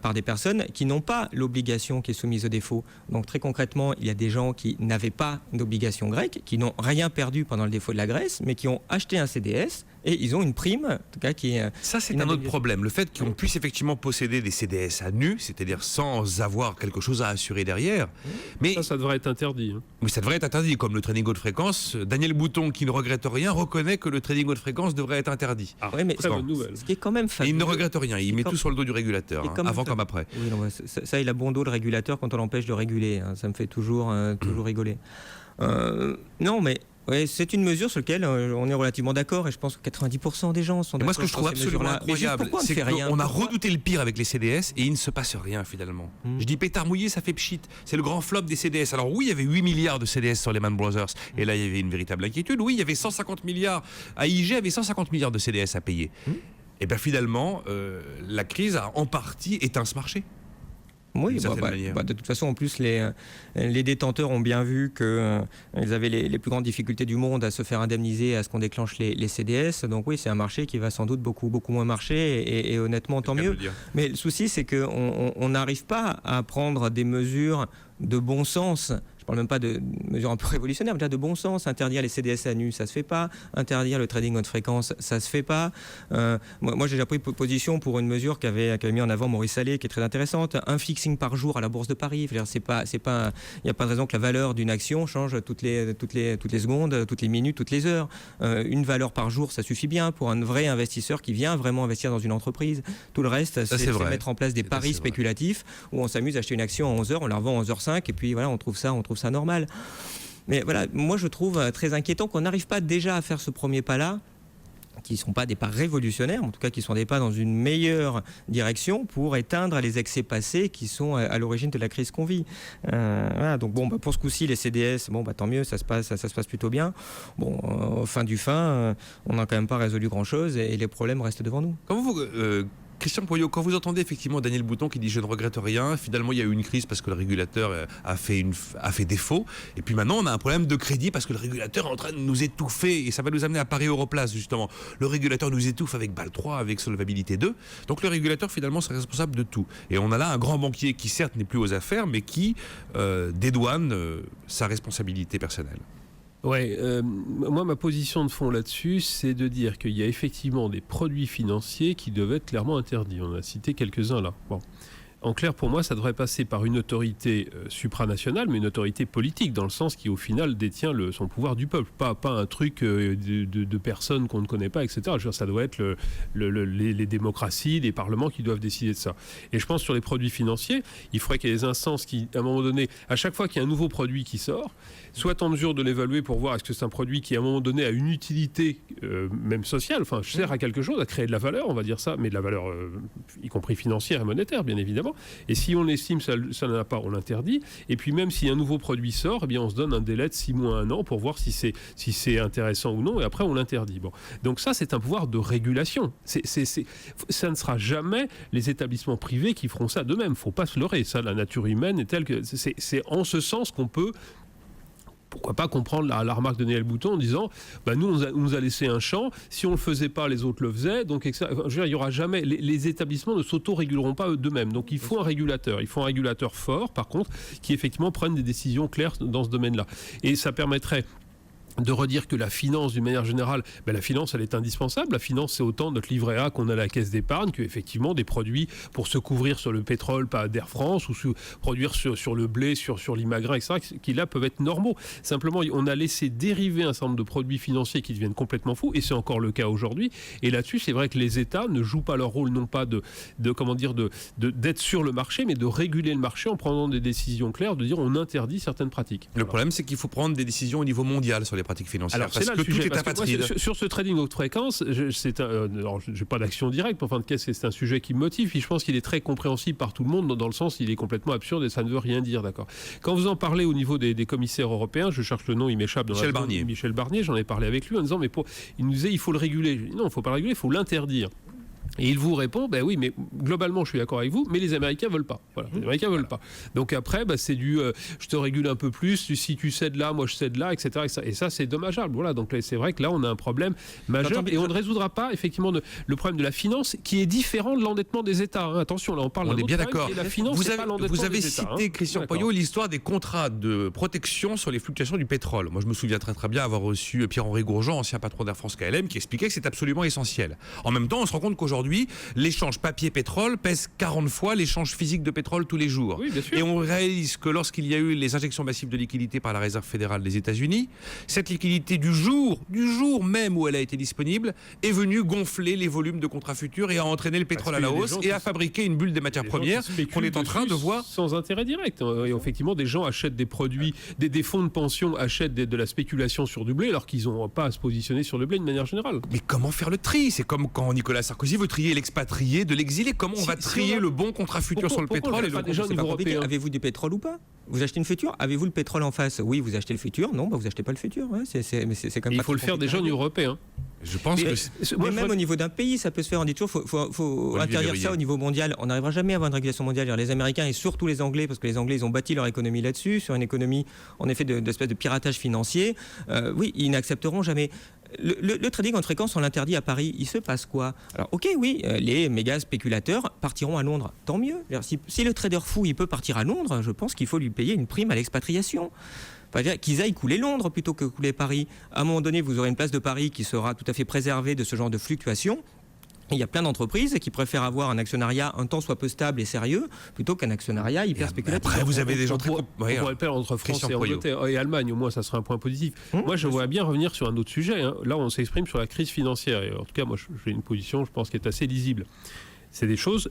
par des personnes qui n'ont pas l'obligation qui est soumise au défaut. Donc très concrètement, il y a des gens qui n'avaient pas d'obligation grecque, qui n'ont rien perdu pendant le défaut de la Grèce, mais qui ont acheté un CDS et ils ont une prime, en tout cas qui est... Ça, c'est un autre problème. Le fait qu'on puisse effectivement posséder des CDS à nu, c'est-à-dire sans avoir quelque chose à assurer derrière. Mais ça devrait être interdit. Mais ça devrait être interdit, comme le trading haute fréquence. Daniel Bouton, qui ne regrette rien, reconnaît que le trading haute fréquence devrait être interdit. Mais très bonne nouvelle. Ce qui est quand même fabuleux. Et il ne regrette rien. Il met tout sur le dos du régulateur, avant comme après. Oui, non, ça, il a bon dos le régulateur quand on l'empêche de réguler. Ça me fait toujours rigoler. Non, mais... Oui, c'est une mesure sur laquelle on est relativement d'accord et je pense que 90% des gens sont d'accord. Moi, ce que je trouve absolument incroyable, c'est qu'on a redouté le pire avec les CDS et il ne se passe rien finalement. Je dis pétard mouillé, ça fait pchit. C'est le grand flop des CDS. Alors oui, il y avait 8 milliards de CDS sur Lehman Brothers et là, il y avait une véritable inquiétude. Oui, il y avait 150 milliards. AIG avait 150 milliards de CDS à payer. Et bien finalement, la crise a en partie éteint ce marché. Oui, de toute façon, en plus, les détenteurs ont bien vu qu'ils avaient les plus grandes difficultés du monde à se faire indemniser à ce qu'on déclenche les CDS. Donc oui, c'est un marché qui va sans doute beaucoup moins marcher et honnêtement, tant mieux. Mais le souci, c'est qu'on n'arrive pas à prendre des mesures de bon sens. Je ne parle même pas de mesures un peu révolutionnaires, mais déjà de bon sens. Interdire les CDS à nu, ça ne se fait pas. Interdire le trading haute fréquence, ça ne se fait pas. Moi, j'ai déjà pris position pour une mesure qu'avait mis en avant Maurice Allais, qui est très intéressante. Un fixing par jour à la Bourse de Paris. Il n'y a pas de raison que la valeur d'une action change toutes les secondes, toutes les minutes, toutes les heures. Une valeur par jour, ça suffit bien pour un vrai investisseur qui vient vraiment investir dans une entreprise. Tout le reste, c'est mettre en place des paris spéculatifs où on s'amuse à acheter une action à 11h, on la revend à 11h05 et puis voilà, on trouve ça normal. Mais voilà, moi je trouve très inquiétant qu'on n'arrive pas déjà à faire ce premier pas-là, qui ne sont pas des pas révolutionnaires, en tout cas qui sont des pas dans une meilleure direction pour éteindre les excès passés qui sont à l'origine de la crise qu'on vit. Donc pour ce coup-ci, les CDS, tant mieux, ça se passe plutôt bien. Au fin du fin, on n'a quand même pas résolu grand-chose et les problèmes restent devant nous. Comment vous... Christian Poyot, quand vous entendez effectivement Daniel Bouton qui dit « je ne regrette rien », finalement il y a eu une crise parce que le régulateur a fait défaut, et puis maintenant on a un problème de crédit parce que le régulateur est en train de nous étouffer, et ça va nous amener à Paris Europlace justement. Le régulateur nous étouffe avec BAL 3, avec Solvabilité 2, donc le régulateur finalement serait responsable de tout. Et on a là un grand banquier qui certes n'est plus aux affaires, mais qui dédouane sa responsabilité personnelle. Ouais, moi ma position de fond là-dessus, c'est de dire qu'il y a effectivement des produits financiers qui doivent être clairement interdits. On a cité quelques-uns là. En clair, pour moi, ça devrait passer par une autorité supranationale, mais une autorité politique, dans le sens qui, au final, détient son pouvoir du peuple. Pas un truc de personnes qu'on ne connaît pas, etc. Je veux dire, ça doit être les démocraties, les parlements qui doivent décider de ça. Et je pense sur les produits financiers, il faudrait qu'il y ait des instances qui, à un moment donné, à chaque fois qu'il y a un nouveau produit qui sort, soient en mesure de l'évaluer pour voir est-ce que c'est un produit qui, à un moment donné, a une utilité, même sociale, enfin, sert à quelque chose, à créer de la valeur, on va dire ça, mais de la valeur, y compris financière et monétaire, bien évidemment. Et si on estime que ça n'en a pas, on l'interdit. Et puis même si un nouveau produit sort, eh bien on se donne un délai de 6 mois à 1 an pour voir si c'est intéressant ou non, et après on l'interdit. Donc ça, c'est un pouvoir de régulation. Ça ne sera jamais les établissements privés qui feront ça d'eux-mêmes. Il ne faut pas se leurrer. Ça, la nature humaine est telle que... C'est en ce sens qu'on peut pourquoi pas comprendre la remarque de Daniel Bouton en disant nous on nous a laissé un champ, si on le faisait pas les autres le faisaient, donc je veux dire, il y aura jamais, les établissements ne s'auto-réguleront pas d'eux-mêmes, donc il faut un régulateur fort par contre qui effectivement prenne des décisions claires dans ce domaine-là, et ça permettrait de redire que la finance, d'une manière générale, la finance, elle est indispensable. La finance, c'est autant notre livret A qu'on a à la caisse d'épargne qu'effectivement des produits pour se couvrir sur le pétrole, pas d'Air France, ou se produire sur le blé, sur l'imagrin, etc., qui là peuvent être normaux. Simplement, on a laissé dériver un certain nombre de produits financiers qui deviennent complètement fous, et c'est encore le cas aujourd'hui. Et là-dessus, c'est vrai que les États ne jouent pas leur rôle, non pas d'être sur le marché, mais de réguler le marché en prenant des décisions claires, de dire on interdit certaines pratiques. Le problème, c'est qu'il faut prendre des décisions au niveau mondial sur les pratiques financières. Alors, parce que tout est apatride. Sur ce trading haute fréquence, je n'ai pas d'action directe, mais en fin de cas, c'est un sujet qui me motive. Et je pense qu'il est très compréhensible par tout le monde, dans le sens il est complètement absurde et ça ne veut rien dire, d'accord. Quand vous en parlez au niveau des commissaires européens, je cherche le nom, il m'échappe. Michel Barnier, j'en ai parlé avec lui en disant, il nous disait, il faut le réguler. Non, il ne faut pas le réguler, il faut l'interdire. Et il vous répond, oui, mais globalement, je suis d'accord avec vous, mais les Américains veulent pas. Voilà, les Américains veulent pas. Donc après, c'est je te régule un peu plus, si tu cèdes là, moi je cède là, etc. Et ça, c'est dommageable. Voilà, donc c'est vrai que là, on a un problème majeur et on ne résoudra pas effectivement le problème de la finance, qui est différent de l'endettement des États. Hein. Attention, là, on parle. On est bien d'accord. La finance, vous avez cité, Christian Poyot, l'histoire des contrats de protection sur les fluctuations du pétrole. Moi, je me souviens très très bien avoir reçu Pierre-Henri Gourjean, ancien patron d'Air France KLM, qui expliquait que c'est absolument essentiel. En même temps, on se rend compte qu'aujourd'hui, l'échange papier-pétrole pèse 40 fois l'échange physique de pétrole tous les jours. Oui, bien sûr. Et on réalise que lorsqu'il y a eu les injections massives de liquidités par la Réserve fédérale des États-Unis, cette liquidité du jour même où elle a été disponible est venue gonfler les volumes de contrats futurs et a entraîné le pétrole à la hausse et a fabriqué une bulle des matières premières qu'on est en train de voir. Sans intérêt direct. Et effectivement, des gens achètent des produits, des fonds de pension achètent de la spéculation sur du blé alors qu'ils n'ont pas à se positionner sur le blé de manière générale. Mais comment faire le tri ? C'est comme quand Nicolas Sarkozy veut trier l'expatrié de l'exilé. Comment on va trier le bon contrat futur sur le pétrole et le déjà au niveau européen. Avez-vous du pétrole ou pas ? Vous achetez une future ? Avez-vous le pétrole en face ? Oui, vous achetez le futur. Non, vous achetez pas le futur. Ouais, c'est comme il faut le faire déjà au niveau européen. Je pense que même au niveau d'un pays, ça peut se faire. On dit toujours, faut interdire ça au niveau mondial. On n'arrivera jamais à avoir une régulation mondiale. Les Américains et surtout les Anglais, parce que les Anglais, ils ont bâti leur économie là-dessus, sur une économie, en effet, d'espèce de piratage financier. Oui, ils n'accepteront jamais. Le trading en fréquence, on l'interdit à Paris. Il se passe quoi ? Alors, ok, oui, les méga spéculateurs partiront à Londres. Tant mieux. Si le trader fou, il peut partir à Londres, je pense qu'il faut lui payer une prime à l'expatriation. Qu'ils aillent couler Londres plutôt que couler Paris. À un moment donné, vous aurez une place de Paris qui sera tout à fait préservée de ce genre de fluctuations. Il y a plein d'entreprises qui préfèrent avoir un actionnariat un temps soit peu stable et sérieux plutôt qu'un actionnariat hyper spéculatif. Après, vous avez des gens très... On pourrait faire entre France et Angleterre et Allemagne, au moins ça serait un point positif. Moi, je voudrais bien revenir sur un autre sujet. Là, on s'exprime sur la crise financière. Et en tout cas, moi, j'ai une position, je pense, qui est assez lisible. C'est des choses...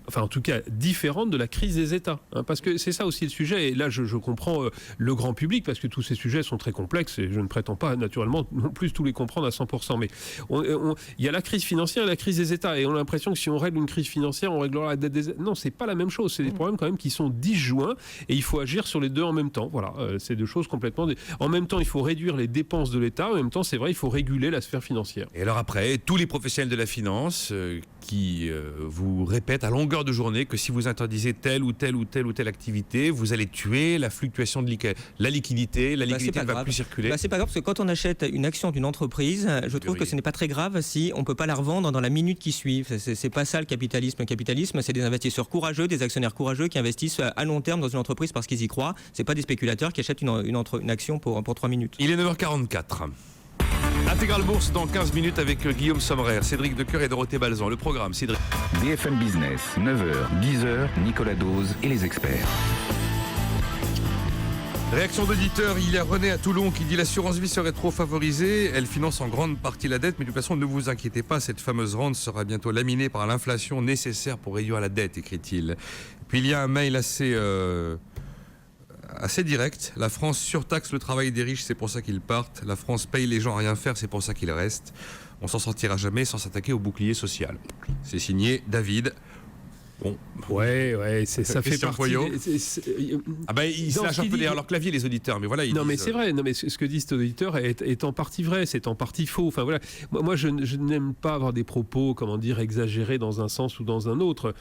Enfin, en tout cas, différente de la crise des États. Parce que c'est ça aussi le sujet. Et là, je comprends le grand public, parce que tous ces sujets sont très complexes, et je ne prétends pas, naturellement, non plus tous les comprendre à 100%. Mais il y a la crise financière et la crise des États. Et on a l'impression que si on règle une crise financière, on réglera la dette des États. Non, c'est pas la même chose. C'est des problèmes quand même qui sont disjoints, et il faut agir sur les deux en même temps. Voilà, c'est deux choses complètement... En même temps, il faut réduire les dépenses de l'État. En même temps, c'est vrai, il faut réguler la sphère financière. Et alors après, tous les professionnels de la finance qui vous répètent à longueur de journée que si vous interdisez telle ou telle activité, vous allez tuer la fluctuation de la liquidité ne va plus circuler. C'est pas grave, parce que quand on achète une action d'une entreprise, je trouve que ce n'est pas très grave si on peut pas la revendre dans la minute qui suit. C'est pas ça le capitalisme. Le capitalisme, c'est des investisseurs courageux, des actionnaires courageux qui investissent à long terme dans une entreprise parce qu'ils y croient. C'est pas des spéculateurs qui achètent une action pour 3 minutes. Il est 9h44. Intégral Bourse dans 15 minutes avec Guillaume Sommerer, Cédric Decoeur et Dorothée Balzan. Le programme, Cédric. BFM Business, 9h, 10h, Nicolas Dose et les experts. Réaction d'auditeur, il y a René à Toulon qui dit l'assurance vie serait trop favorisée, elle finance en grande partie la dette, mais de toute façon ne vous inquiétez pas, cette fameuse rente sera bientôt laminée par l'inflation nécessaire pour réduire la dette, écrit-il. Puis il y a un mail assez direct. La France surtaxe le travail des riches, c'est pour ça qu'ils partent. La France paye les gens à rien faire, c'est pour ça qu'ils restent. On s'en sortira jamais sans s'attaquer au bouclier social. C'est signé David. Bon. Ouais, ça fait partie. Ils se lâchent un peu derrière leur clavier, les auditeurs, mais voilà. Mais c'est vrai. Non, mais ce que dit cet auditeur est en partie vrai, c'est en partie faux. Enfin voilà. Moi, je n'aime pas avoir des propos, exagérés dans un sens ou dans un autre.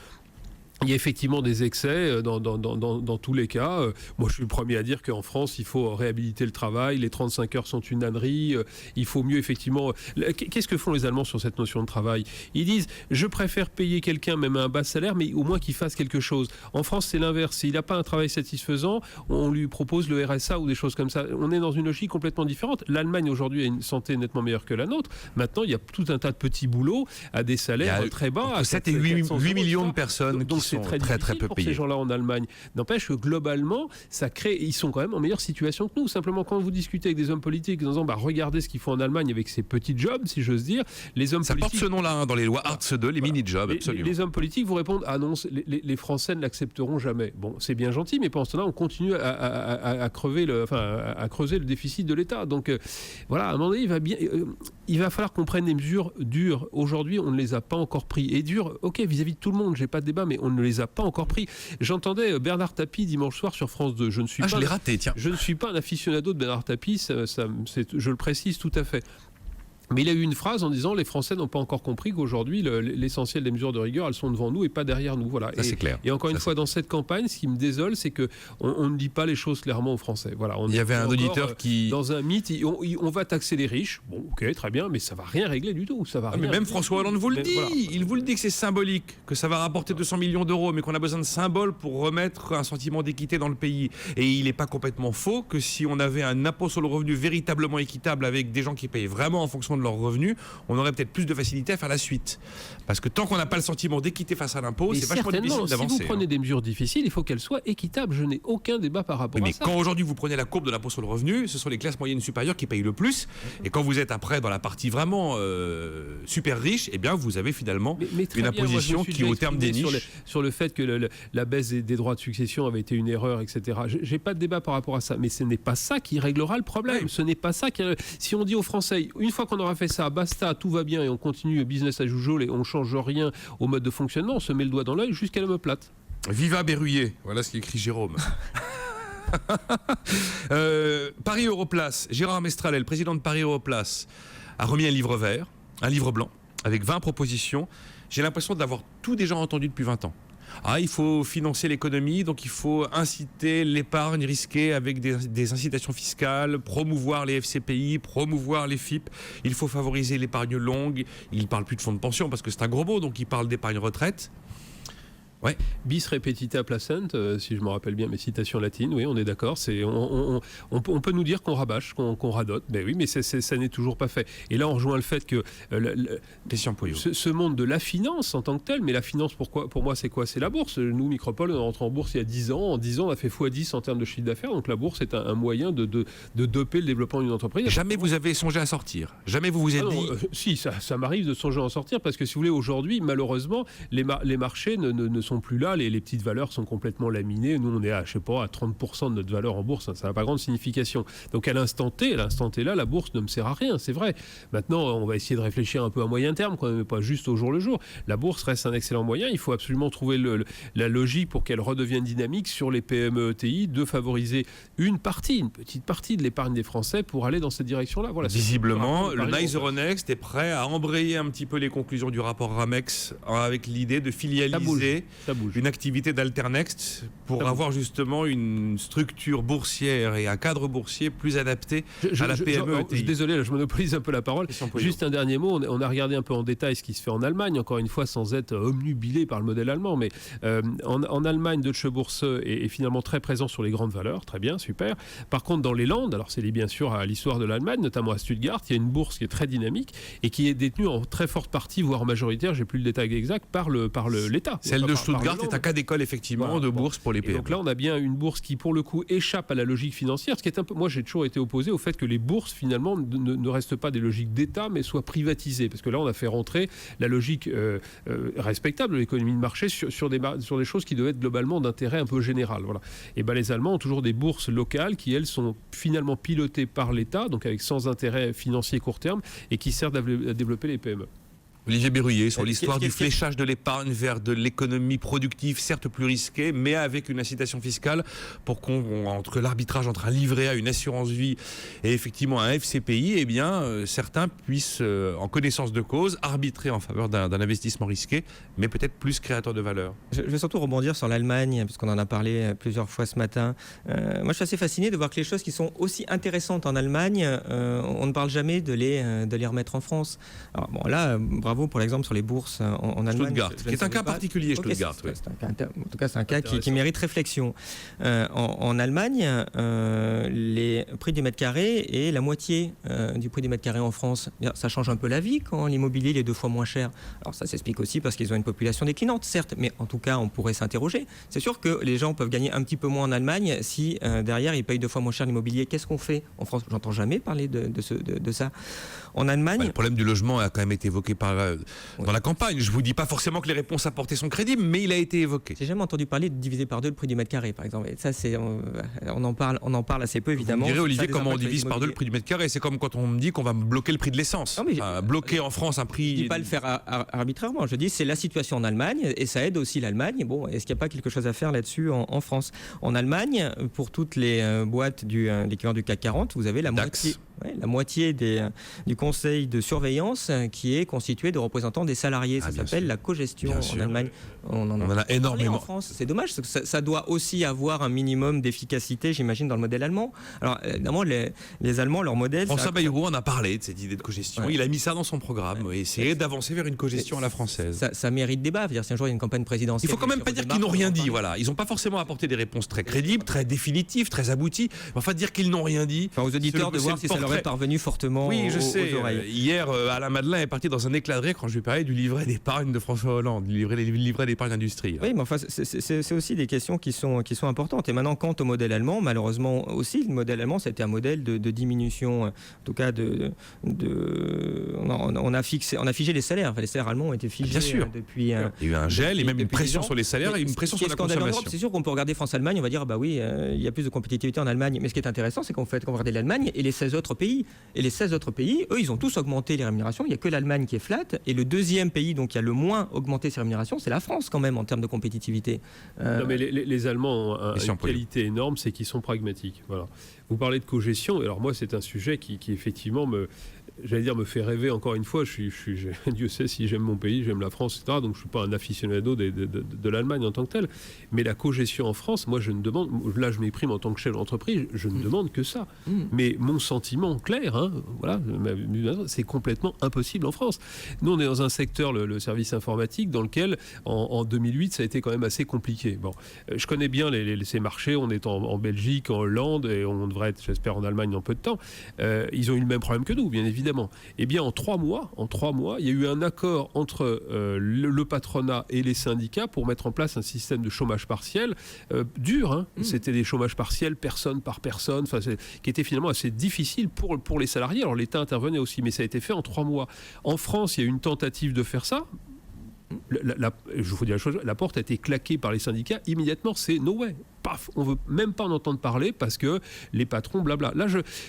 Il y a effectivement des excès dans tous les cas. Moi, je suis le premier à dire qu'en France, il faut réhabiliter le travail. Les 35 heures sont une ânerie. Il faut mieux, effectivement... Qu'est-ce que font les Allemands sur cette notion de travail ? Ils disent, je préfère payer quelqu'un, même à un bas salaire, mais au moins qu'il fasse quelque chose. En France, c'est l'inverse. S'il n'a pas un travail satisfaisant, on lui propose le RSA ou des choses comme ça. On est dans une logique complètement différente. L'Allemagne, aujourd'hui, a une santé nettement meilleure que la nôtre. Maintenant, il y a tout un tas de petits boulots à des salaires très bas. Entre 7 et 8 millions de personnes qui sont très peu pour payées. Ces gens-là en Allemagne. N'empêche que globalement, ça crée, ils sont quand même en meilleure situation que nous. Simplement, quand vous discutez avec des hommes politiques en disant, regardez ce qu'ils font en Allemagne avec ces petits jobs, si j'ose dire, les hommes politiques... Ça porte ce nom-là dans les lois Hartz II, les mini-jobs, absolument. Les hommes politiques vous répondent, ah non, les Français ne l'accepteront jamais. Bon, c'est bien gentil, mais pendant ce temps-là, on continue à creuser le déficit de l'État. Donc voilà, à un moment donné, il va falloir qu'on prenne des mesures dures. Aujourd'hui, on ne les a pas encore pris. Et dures, ok, vis-à-vis de tout le monde, j'ai pas de débat, mais on ne les a pas encore pris. J'entendais Bernard Tapie dimanche soir sur France 2. Je l'ai raté, tiens. Je ne suis pas un aficionado de Bernard Tapie, je le précise tout à fait. Mais il a eu une phrase en disant, les Français n'ont pas encore compris qu'aujourd'hui, l'essentiel des mesures de rigueur, elles sont devant nous et pas derrière nous. Voilà. Ça, c'est clair. Et encore une fois, dans cette campagne, ce qui me désole, c'est qu'on ne dit pas les choses clairement aux Français. Voilà, il y avait un auditeur qui... Dans un mythe, on va taxer les riches. Bon, ok, très bien, mais ça ne va rien régler du tout. Ça va rien mais même François Hollande vous le dit. Voilà. Il vous le dit que c'est symbolique, que ça va rapporter 200 millions d'euros, mais qu'on a besoin de symboles pour remettre un sentiment d'équité dans le pays. Et il n'est pas complètement faux que si on avait un impôt sur le revenu véritablement équitable avec des gens qui payent vraiment en fonction de leurs revenus, on aurait peut-être plus de facilité à faire la suite. Parce que tant qu'on n'a pas le sentiment d'équité face à l'impôt, c'est vachement difficile d'avancer. Si vous prenez des mesures difficiles, il faut qu'elles soient équitables. Je n'ai aucun débat par rapport à ça. Mais quand aujourd'hui vous prenez la courbe de l'impôt sur le revenu, ce sont les classes moyennes supérieures qui payent le plus. Et quand vous êtes après dans la partie vraiment super riche, eh bien vous avez finalement une imposition qui, au terme des niches... Sur le fait que la baisse des droits de succession avait été une erreur, etc. J'ai pas de débat par rapport à ça. Mais ce n'est pas ça qui réglera le problème. Oui. Ce n'est pas ça qui... Si on dit aux Français, une fois qu'on aura fait ça, basta, tout va bien et on continue business as usual et on change rien au mode de fonctionnement, on se met le doigt dans l'œil jusqu'à l'omoplate. Viva Berruyer, voilà ce qu'écrit Jérôme. Paris Europlace, Gérard Mestralet, le président de Paris Europlace, a remis un livre vert, un livre blanc, avec 20 propositions. J'ai l'impression de l'avoir tout déjà entendu depuis 20 ans. Il faut financer l'économie, donc il faut inciter l'épargne risquée avec des incitations fiscales, promouvoir les FCPI, promouvoir les FIP. Il faut favoriser l'épargne longue. Il ne parle plus de fonds de pension parce que c'est un gros mot, donc il parle d'épargne retraite. Ouais. Bis repetita placent, si je me rappelle bien mes citations latines, oui, on est d'accord. On peut nous dire qu'on rabâche, qu'on radote, mais oui, mais ça n'est toujours pas fait. Et là, on rejoint le fait que ce monde de la finance en tant que tel, mais la finance, pour moi, c'est quoi ? C'est la bourse. Nous, Micropole, on est rentré en bourse il y a 10 ans. En 10 ans, on a fait x10 en termes de chiffre d'affaires. Donc la bourse est un moyen de doper le développement d'une entreprise. Jamais vous avez songé à sortir ? Jamais vous vous êtes dit... Si, ça m'arrive de songer à en sortir, parce que si vous voulez, aujourd'hui, malheureusement, les marchés ne sont plus là, les petites valeurs sont complètement laminées. Nous, on est à 30% de notre valeur en bourse, ça n'a pas grande signification. Donc à l'instant T là, la bourse ne me sert à rien, c'est vrai. Maintenant, on va essayer de réfléchir un peu à moyen terme, quand même, pas juste au jour le jour. La bourse reste un excellent moyen, il faut absolument trouver la logique pour qu'elle redevienne dynamique sur les PME ETI, de favoriser une petite partie de l'épargne des Français pour aller dans cette direction-là. Voilà, visiblement, le Nice Euronext est prêt à embrayer un petit peu les conclusions du rapport Ramex avec l'idée de filialiser une activité d'Alternext pour avoir justement une structure boursière et un cadre boursier plus adapté à la PME ETI. Désolé, là, je monopolise un peu la parole. Juste un dernier mot, on a regardé un peu en détail ce qui se fait en Allemagne, encore une fois sans être omnubilé par le modèle allemand, mais en Allemagne, Deutsche Börse est finalement très présent sur les grandes valeurs, très bien, super. Par contre, dans les Landes, alors c'est lié bien sûr à l'histoire de l'Allemagne, notamment à Stuttgart, il y a une bourse qui est très dynamique et qui est détenue en très forte partie, voire majoritaire, j'ai plus le détail exact, par l'État. Celle de Stuttgart est un cas d'école effectivement de bourse pour les PME. Donc là, on a bien une bourse qui, pour le coup, échappe à la logique financière. Ce qui est un peu, moi, j'ai toujours été opposé au fait que les bourses finalement ne restent pas des logiques d'État, mais soient privatisées. Parce que là, on a fait rentrer la logique respectable de l'économie de marché sur des choses qui devaient être globalement d'intérêt un peu général. Voilà. Et ben, les Allemands ont toujours des bourses locales qui, elles, sont finalement pilotées par l'État, donc avec sans intérêt financier court terme, et qui servent à développer les PME. Olivier Berruyer, sur l'histoire du fléchage de l'épargne vers de l'économie productive, certes plus risquée, mais avec une incitation fiscale pour entre l'arbitrage entre un livret A, une assurance vie et effectivement un FCPI, eh bien, certains puissent, en connaissance de cause, arbitrer en faveur d'un investissement risqué, mais peut-être plus créateur de valeur. Je vais surtout rebondir sur l'Allemagne, puisqu'on en a parlé plusieurs fois ce matin. Moi, je suis assez fasciné de voir que les choses qui sont aussi intéressantes en Allemagne, on ne parle jamais de les remettre en France. Alors, bon, là, bravo pour l'exemple sur les bourses en Allemagne. Stuttgart, qui est un cas particulier, Stuttgart. Okay, en tout cas, c'est un cas qui mérite réflexion. En Allemagne, les prix du mètre carré est la moitié du prix du mètre carré en France. Ça change un peu la vie quand l'immobilier est 2 fois moins cher. Alors ça s'explique aussi parce qu'ils ont une population déclinante, certes, mais en tout cas, on pourrait s'interroger. C'est sûr que les gens peuvent gagner un petit peu moins en Allemagne si derrière, ils payent 2 fois moins cher l'immobilier. Qu'est-ce qu'on fait en France? J'entends jamais parler de ça. En Allemagne... le problème du logement a quand même été évoqué dans la campagne. Je ne vous dis pas forcément que les réponses apportées sont crédibles, mais il a été évoqué. J'ai jamais entendu parler de diviser par 2 le prix du mètre carré, par exemple. Et ça, on en parle assez peu, évidemment. Vous me direz, Olivier, comment on divise par 2 le prix du mètre carré? C'est comme quand on me dit qu'on va bloquer le prix de l'essence. Bloquer en France un prix... Je ne dis pas le faire arbitrairement. Je dis c'est la situation en Allemagne et ça aide aussi l'Allemagne. Bon, est-ce qu'il n'y a pas quelque chose à faire là-dessus en France? En Allemagne, pour toutes les boîtes l'équivalent du CAC 40, vous avez la moitié du conseil de surveillance qui est constitué de représentants des salariés. Ça s'appelle la cogestion en Allemagne. On en a énormément en France. C'est dommage, ça doit aussi avoir un minimum d'efficacité, j'imagine, dans le modèle allemand. Alors, évidemment, les Allemands, leur modèle... François Bayrou en a parlé de cette idée de cogestion. Ouais. Il a mis ça dans son programme, essayer d'avancer vers une cogestion à la française. Ça mérite débat. C'est-à-dire, si un jour il y a une campagne présidentielle... Il faut quand même pas dire qu'ils n'ont rien dit. Voilà. Ils n'ont pas forcément apporté des réponses très crédibles, très définitives, très abouties. Enfin, dire qu'ils n'ont rien dit... Aux auditeurs de voir si ça leur est parvenu fortement aux oreilles. Hier, Alain Madelin est parti dans un éclat de rire quand je lui parlais du livret d'épargne de François Hollande, du livret d'épargne industrielle. Oui, mais enfin, c'est aussi des questions qui sont importantes. Et maintenant, quant au modèle allemand, malheureusement aussi, le modèle allemand, c'était un modèle de diminution, en tout cas on a figé les salaires. Enfin, les salaires allemands ont été figés depuis... Il y a eu un gel et même une pression sur les salaires et une pression sur la consommation. C'est sûr qu'on peut regarder France-Allemagne, on va dire, il y a plus de compétitivité en Allemagne. Mais ce qui est intéressant, c'est qu'on va regarder l'Allemagne et les 16 autres pays. Et les 16 autres pays, eux, ils ont tous augmenté les rémunérations. Il n'y a que l'Allemagne qui est flat. Et le deuxième pays qui a le moins augmenté ses rémunérations, c'est la France quand même en termes de compétitivité. Non, mais les Allemands ont une qualité énorme, c'est qu'ils sont pragmatiques. Voilà. Vous parlez de cogestion. Alors moi, c'est un sujet qui effectivement me fait rêver encore une fois. Dieu sait si j'aime mon pays, j'aime la France, etc. Donc je ne suis pas un aficionado de l'Allemagne en tant que tel. Mais la cogestion en France, moi je ne demande, là je m'exprime en tant que chef d'entreprise, je ne demande que ça. Mais mon sentiment clair, c'est complètement impossible en France. Nous on est dans un secteur, le service informatique, dans lequel en 2008 ça a été quand même assez compliqué. Bon, je connais bien ces marchés, on est en Belgique, en Hollande, et on devrait être, j'espère, en Allemagne dans peu de temps. Ils ont eu le même problème que nous, bien évidemment. Eh bien, en 3 mois, il y a eu un accord entre le patronat et les syndicats pour mettre en place un système de chômage partiel dur. C'était des chômages partiels personne par personne, qui était finalement assez difficile pour les salariés. Alors l'État intervenait aussi, mais ça a été fait en 3 mois. En France, il y a eu une tentative de faire ça. Je vous dis la chose, la porte a été claquée par les syndicats immédiatement. C'est no way. Paf, on veut même pas en entendre parler parce que les patrons, blabla. Là,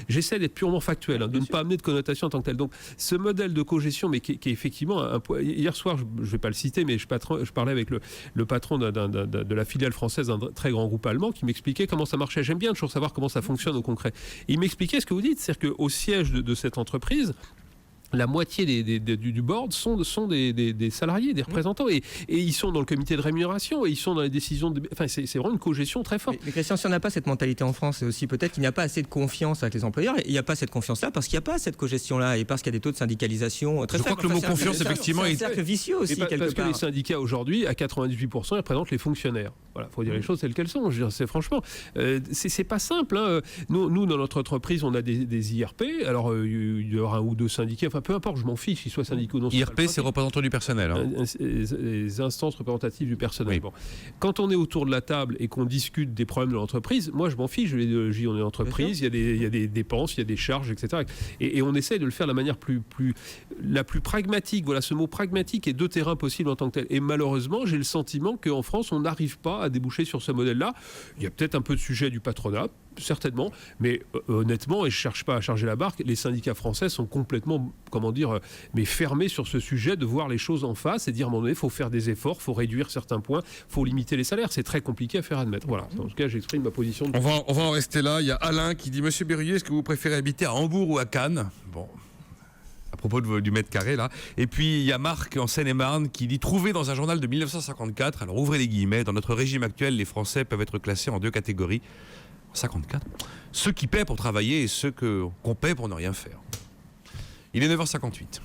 j'essaie d'être purement factuel, de ne pas amener de connotation en tant que tel. Donc, ce modèle de cogestion, mais qui est effectivement hier soir, je vais pas le citer, mais je parlais avec le patron de la filiale française d'un très grand groupe allemand qui m'expliquait comment ça marchait. J'aime bien toujours savoir comment ça fonctionne au concret. Et il m'expliquait ce que vous dites, c'est-à-dire qu'au siège de cette entreprise, la moitié du board sont des salariés, des représentants, et ils sont dans le comité de rémunération, et ils sont dans les décisions. C'est vraiment une cogestion très forte. Mais Christian, si on n'a pas cette mentalité en France, c'est aussi peut-être qu'il n'y a pas assez de confiance avec les employeurs. Et il n'y a pas cette confiance-là parce qu'il n'y a pas cette cogestion-là, et parce qu'il y a des taux de syndicalisation très faibles. Je crois que le mot confiance, effectivement, est un cercle vicieux aussi, quelque part. Parce que les syndicats, aujourd'hui, à 98%, ils représentent les fonctionnaires. Voilà, faut dire les choses telles qu'elles sont. Je veux dire, c'est franchement, c'est pas simple. Nous, dans notre entreprise, on a des IRP. Alors, il y aura 1 ou 2 syndicats. Enfin, peu importe, je m'en fiche, qu'ils soient syndicaux ou non. IRP, c'est représentant du personnel. Les instances représentatives du personnel. Oui. Bon. Quand on est autour de la table et qu'on discute des problèmes de l'entreprise, moi, je m'en fiche. On est entreprise, il y a des dépenses, il y a des charges, etc. Et on essaie de le faire de la manière la plus pragmatique. Voilà, ce mot pragmatique est 2 terrains possibles en tant que tel. Et malheureusement, j'ai le sentiment qu'en France, on n'arrive pas à déboucher sur ce modèle-là. Il y a peut-être un peu de sujet du patronat. certainement, mais honnêtement, et je ne cherche pas à charger la barque, les syndicats français sont complètement, mais fermés sur ce sujet, de voir les choses en face et dire à un moment donné, il faut faire des efforts, il faut réduire certains points, il faut limiter les salaires. C'est très compliqué à faire admettre. Voilà, en tout cas, j'exprime ma position. On va en rester là. Il y a Alain qui dit: Monsieur Berruyer, est-ce que vous préférez habiter à Hambourg ou à Cannes? Bon, à propos du mètre carré là. Et puis il y a Marc en Seine-et-Marne qui dit: trouvé dans un journal de 1954, alors ouvrez les guillemets, dans notre régime actuel, les Français peuvent être classés en 2 catégories. 54. Ceux qui paient pour travailler et ceux qu'on paie pour ne rien faire. Il est 9h58.